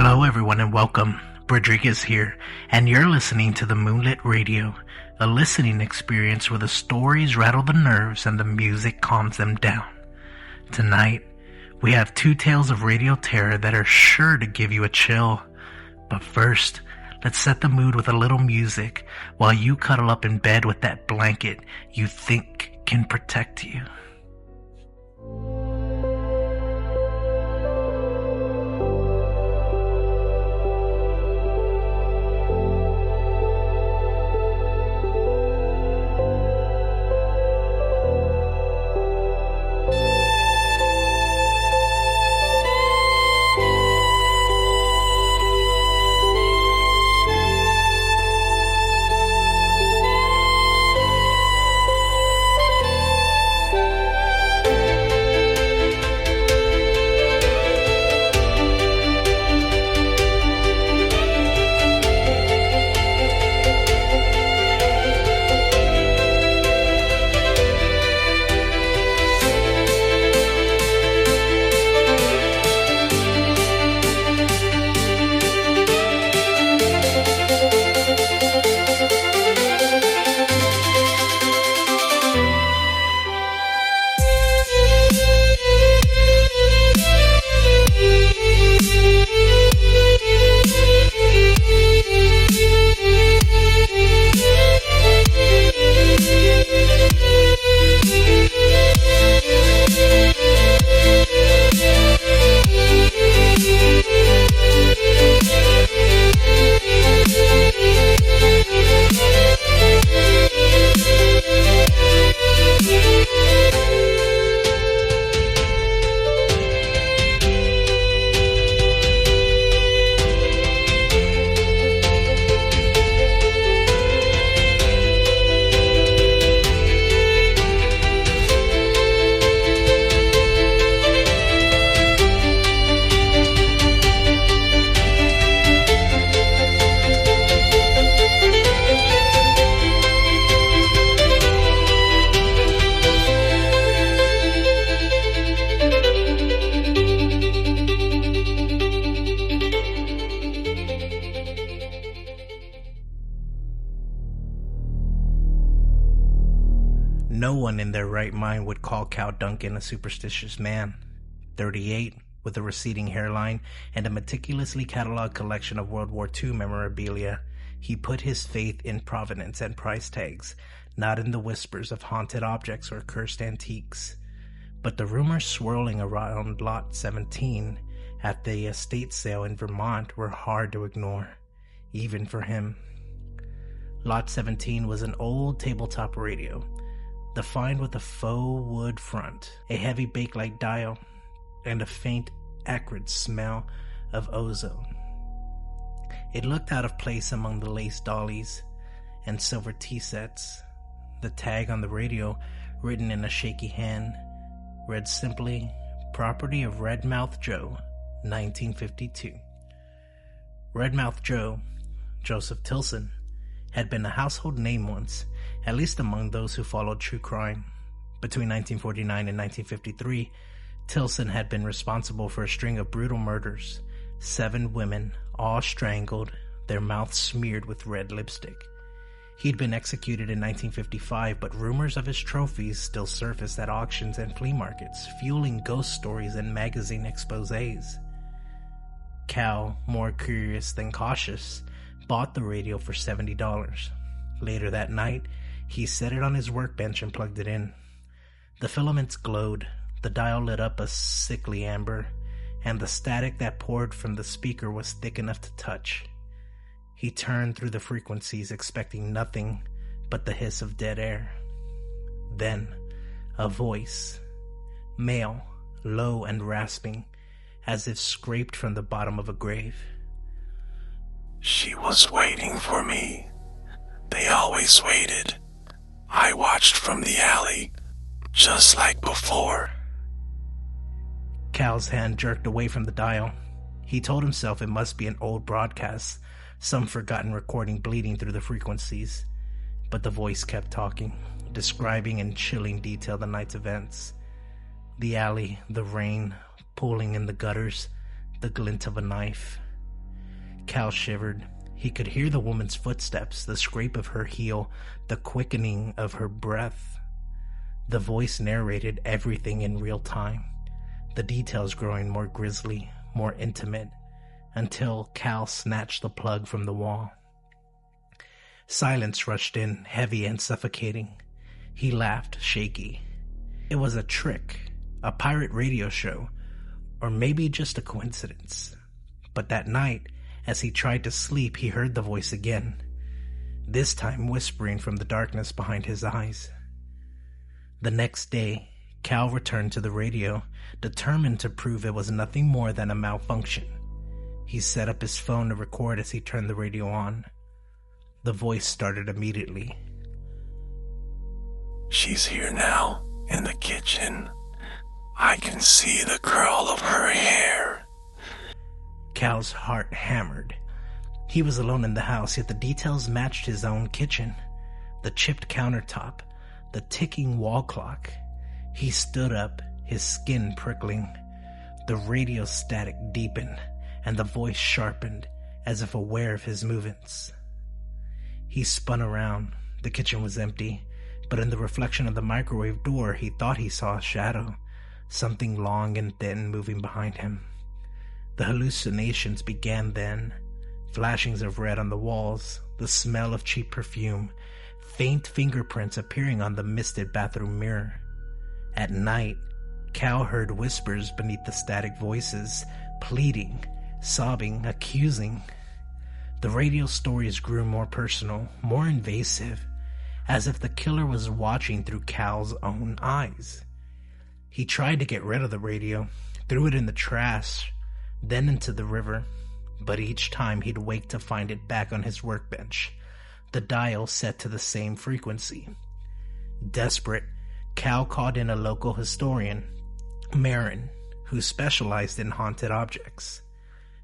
Hello everyone and welcome. Rodriguez here, and you're listening to the Moonlit Radio, a listening experience where the stories rattle the nerves and the music calms them down. Tonight, we have two tales of radio terror that are sure to give you a chill. But first, let's set the mood with a little music while you cuddle up in bed with that blanket you think can protect you. No one in their right mind would call Cal Duncan a superstitious man. 38, with a receding hairline and a meticulously cataloged collection of World War II memorabilia, he put his faith in provenance and price tags, not in the whispers of haunted objects or cursed antiques. But the rumors swirling around Lot 17 at the estate sale in Vermont were hard to ignore, even for him. Lot 17 was an old tabletop radio, the find with a faux wood front, a heavy bakelite dial, and a faint, acrid smell of ozone. It looked out of place among the lace dollies and silver tea sets. The tag on the radio, written in a shaky hand, read simply, "Property of Redmouth Joe, 1952. Redmouth Joe, Joseph Tilson, had been a household name once, at least among those who followed true crime. Between 1949 and 1953, Tilson had been responsible for a string of brutal murders, 7 women, all strangled, their mouths smeared with red lipstick. He'd been executed in 1955, but rumors of his trophies still surfaced at auctions and flea markets, fueling ghost stories and magazine exposés. Cal, more curious than cautious, bought the radio for $70. Later that night, he set it on his workbench and plugged it in. The filaments glowed, the dial lit up a sickly amber, and the static that poured from the speaker was thick enough to touch. He turned through the frequencies, expecting nothing but the hiss of dead air. Then, a voice, male, low and rasping, as if scraped from the bottom of a grave. "She was waiting for me. They always waited. I watched from the alley, just like before." Cal's hand jerked away from the dial. He told himself it must be an old broadcast, some forgotten recording bleeding through the frequencies. But the voice kept talking, describing in chilling detail the night's events. The alley, the rain, pooling in the gutters, the glint of a knife. Cal shivered. He could hear the woman's footsteps, the scrape of her heel, the quickening of her breath. The voice narrated everything in real time, the details growing more grisly, more intimate, until Cal snatched the plug from the wall. Silence rushed in, heavy and suffocating. He laughed, shaky. It was a trick, a pirate radio show, or maybe just a coincidence. But that night, as he tried to sleep, he heard the voice again, this time whispering from the darkness behind his eyes. The next day, Cal returned to the radio, determined to prove it was nothing more than a malfunction. He set up his phone to record as he turned the radio on. The voice started immediately. She's here now, in the kitchen. I can see the curl of her hair. Cal's heart hammered. He was alone in the house, yet the details matched his own kitchen. The chipped countertop, the ticking wall clock. He stood up, his skin prickling. The radio static deepened, and the voice sharpened, as if aware of his movements. He spun around. The kitchen was empty, but in the reflection of the microwave door, he thought he saw a shadow, something long and thin moving behind him. The hallucinations began then. Flashings of red on the walls, the smell of cheap perfume, faint fingerprints appearing on the misted bathroom mirror. At night, Cal heard whispers beneath the static voices, pleading, sobbing, accusing. The radio stories grew more personal, more invasive, as if the killer was watching through Cal's own eyes. He tried to get rid of the radio, threw it in the trash, then into the river, but each time he'd wake to find it back on his workbench, the dial set to the same frequency. Desperate, Cal called in a local historian, Marin, who specialized in haunted objects.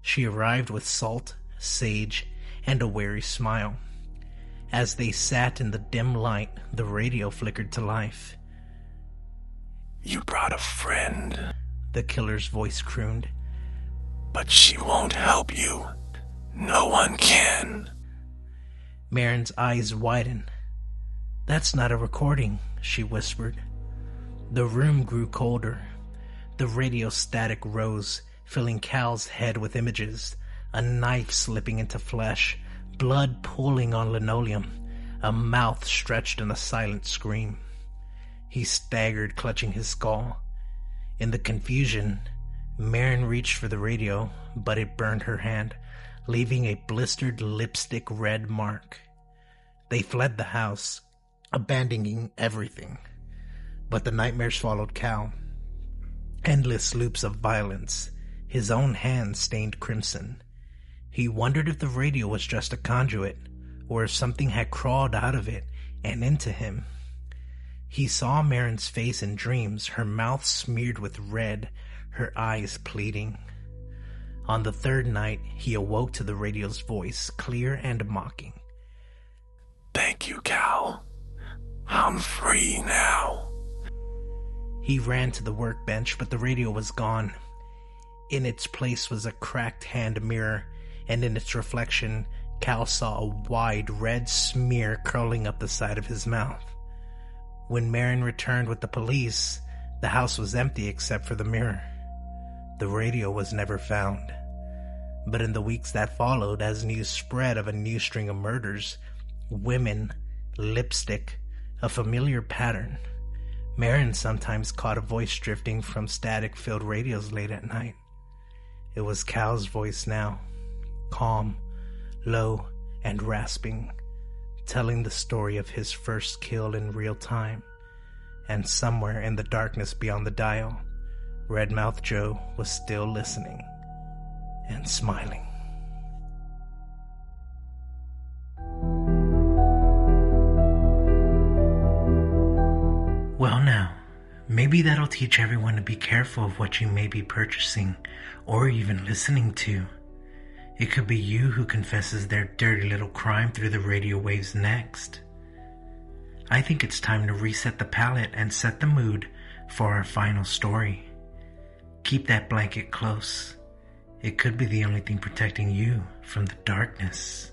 She arrived with salt, sage, and a wary smile. As they sat in the dim light, the radio flickered to life. You brought a friend, the killer's voice crooned. But she won't help you. No one can. Marin's eyes widened. That's not a recording, she whispered. The room grew colder. The radio static rose, filling Cal's head with images, a knife slipping into flesh, blood pooling on linoleum, a mouth stretched in a silent scream. He staggered, clutching his skull. In the confusion, Marin reached for the radio, but it burned her hand, leaving a blistered lipstick red mark. They fled the house, abandoning everything. But the nightmares followed Cal. Endless loops of violence, his own hands stained crimson. He wondered if the radio was just a conduit, or if something had crawled out of it and into him. He saw Marin's face in dreams, her mouth smeared with red, her eyes pleading. On the third night, he awoke to the radio's voice, clear and mocking. Thank you, Cal. I'm free now. He ran to the workbench, but the radio was gone. In its place was a cracked hand mirror, and in its reflection, Cal saw a wide red smear curling up the side of his mouth. When Marin returned with the police, the house was empty except for the mirror. The radio was never found. But in the weeks that followed, as news spread of a new string of murders, women, lipstick, a familiar pattern, Marin sometimes caught a voice drifting from static-filled radios late at night. It was Cal's voice now, calm, low, and rasping, telling the story of his first kill in real time. And somewhere in the darkness beyond the dial, Redmouth Joe was still listening and smiling. Well now, maybe that'll teach everyone to be careful of what you may be purchasing or even listening to. It could be you who confesses their dirty little crime through the radio waves next. I think it's time to reset the palette and set the mood for our final story. Keep that blanket close. It could be the only thing protecting you from the darkness.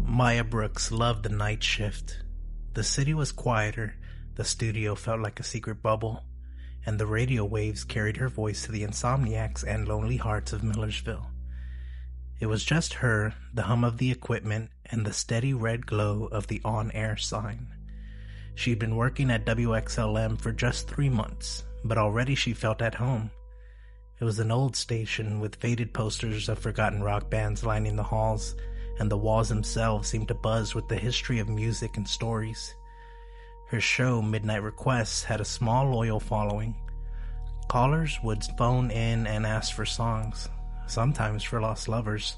Maya Brooks loved the night shift. The city was quieter, the studio felt like a secret bubble, and the radio waves carried her voice to the insomniacs and lonely hearts of Millersville. It was just her, the hum of the equipment, and the steady red glow of the on-air sign. She'd been working at WXLM for just 3 months, but already she felt at home. It was an old station with faded posters of forgotten rock bands lining the halls, and the walls themselves seemed to buzz with the history of music and stories. Her show, Midnight Requests, had a small loyal following. Callers would phone in and ask for songs, sometimes for lost lovers,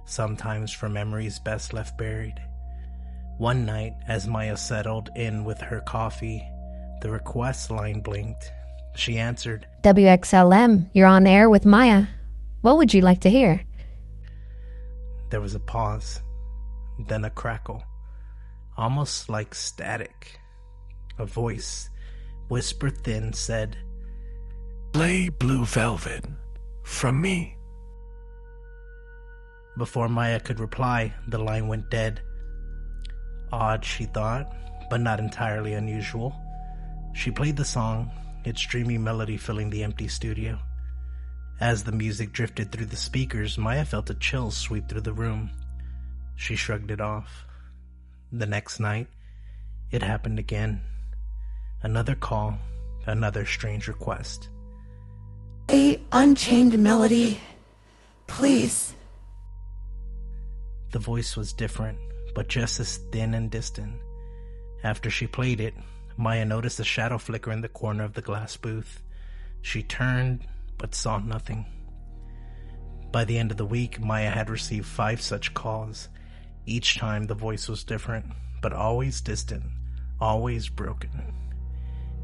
sometimes for memories best left buried. One night, as Maya settled in with her coffee, the request line blinked. She answered, WXLM, you're on air with Maya. What would you like to hear? There was a pause, then a crackle, almost like static. A voice, whisper thin, said, "Play Blue Velvet from me." Before Maya could reply, the line went dead. Odd, she thought, but not entirely unusual. She played the song, its dreamy melody filling the empty studio. As the music drifted through the speakers, Maya felt a chill sweep through the room. She shrugged it off. The next night, it happened again. Another call, another strange request. "A Unchained Melody, please." The voice was different, but just as thin and distant. After she played it, Maya noticed a shadow flicker in the corner of the glass booth. She turned, but saw nothing. By the end of the week, Maya had received 5 such calls. Each time the voice was different, but always distant, always broken.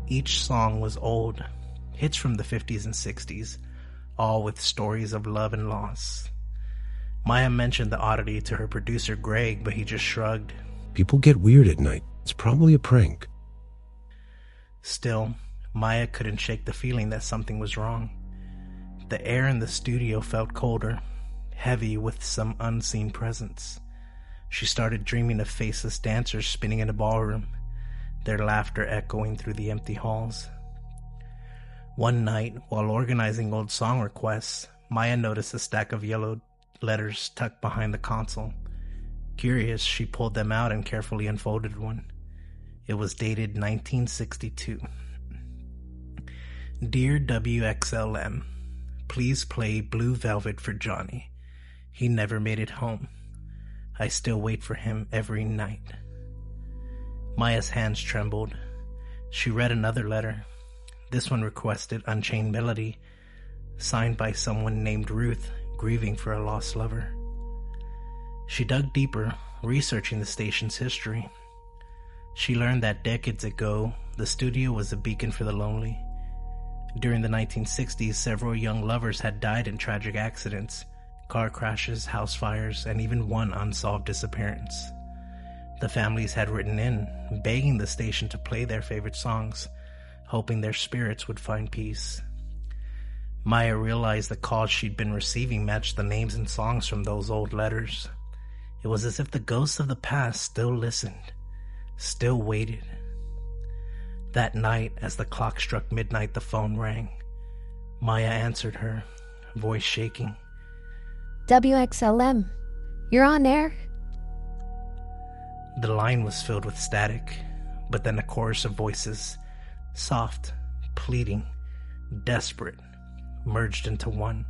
Each song was old, hits from the 50s and 60s, all with stories of love and loss. Maya mentioned the oddity to her producer Greg, but he just shrugged. "People get weird at night. It's probably a prank." Still, Maya couldn't shake the feeling that something was wrong. The air in the studio felt colder, heavy with some unseen presence. She started dreaming of faceless dancers spinning in a ballroom, their laughter echoing through the empty halls. One night, while organizing old song requests, Maya noticed a stack of yellow letters tucked behind the console. Curious, she pulled them out and carefully unfolded one. It was dated 1962. "Dear WXLM, please play Blue Velvet for Johnny. He never made it home. I still wait for him every night." Maya's hands trembled. She read another letter. This one requested Unchained Melody. signed by someone named Ruth, grieving for a lost lover. She dug deeper, researching the station's history. She learned that decades ago, the studio was a beacon for the lonely. During the 1960s, several young lovers had died in tragic accidents, car crashes, house fires, and even one unsolved disappearance. The families had written in, begging the station to play their favorite songs, hoping their spirits would find peace. Maya realized the calls she'd been receiving matched the names and songs from those old letters. It was as if the ghosts of the past still listened, still waited. That night, as the clock struck midnight, the phone rang. Maya answered her, voice shaking. WXLM, you're on air? The line was filled with static, but then a chorus of voices, soft, pleading, desperate, merged into one.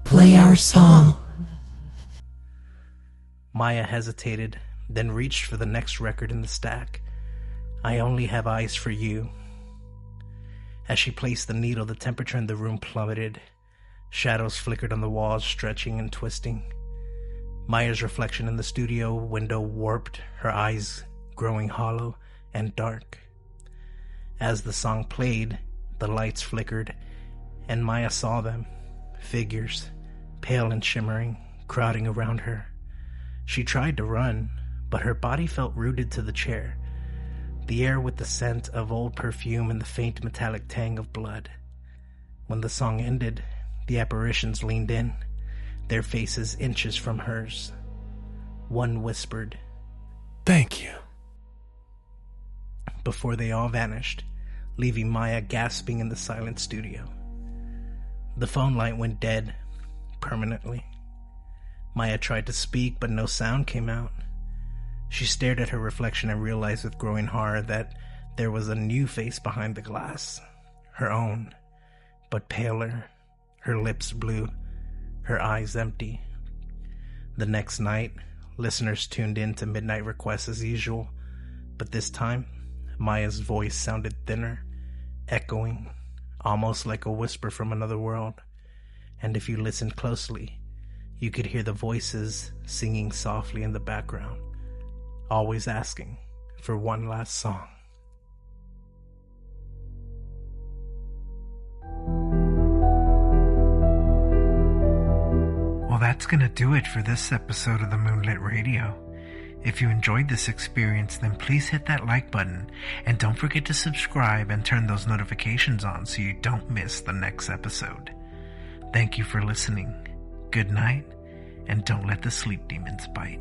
Play our song. Maya hesitated, then reached for the next record in the stack. I Only Have Eyes for You. As she placed the needle, the temperature in the room plummeted. Shadows flickered on the walls, stretching and twisting. Maya's reflection in the studio window warped, her eyes growing hollow and dark. As the song played, the lights flickered, and Maya saw them, figures, pale and shimmering, crowding around her. She tried to run, but her body felt rooted to the chair, the air with the scent of old perfume and the faint metallic tang of blood. When the song ended, the apparitions leaned in, their faces inches from hers. One whispered, "Thank you." before they all vanished, leaving Maya gasping in the silent studio. The phone light went dead, permanently. Maya tried to speak, but no sound came out. She stared at her reflection and realized with growing horror that there was a new face behind the glass. Her own, but paler, her lips blue, her eyes empty. The next night, listeners tuned in to Midnight Requests as usual, but this time, Maya's voice sounded thinner, echoing, almost like a whisper from another world. And if you listened closely, you could hear the voices singing softly in the background, always asking for one last song. Well, that's going to do it for this episode of the Moonlit Radio. If you enjoyed this experience, then please hit that like button, and don't forget to subscribe and turn those notifications on so you don't miss the next episode. Thank you for listening. Good night, and don't let the sleep demons bite.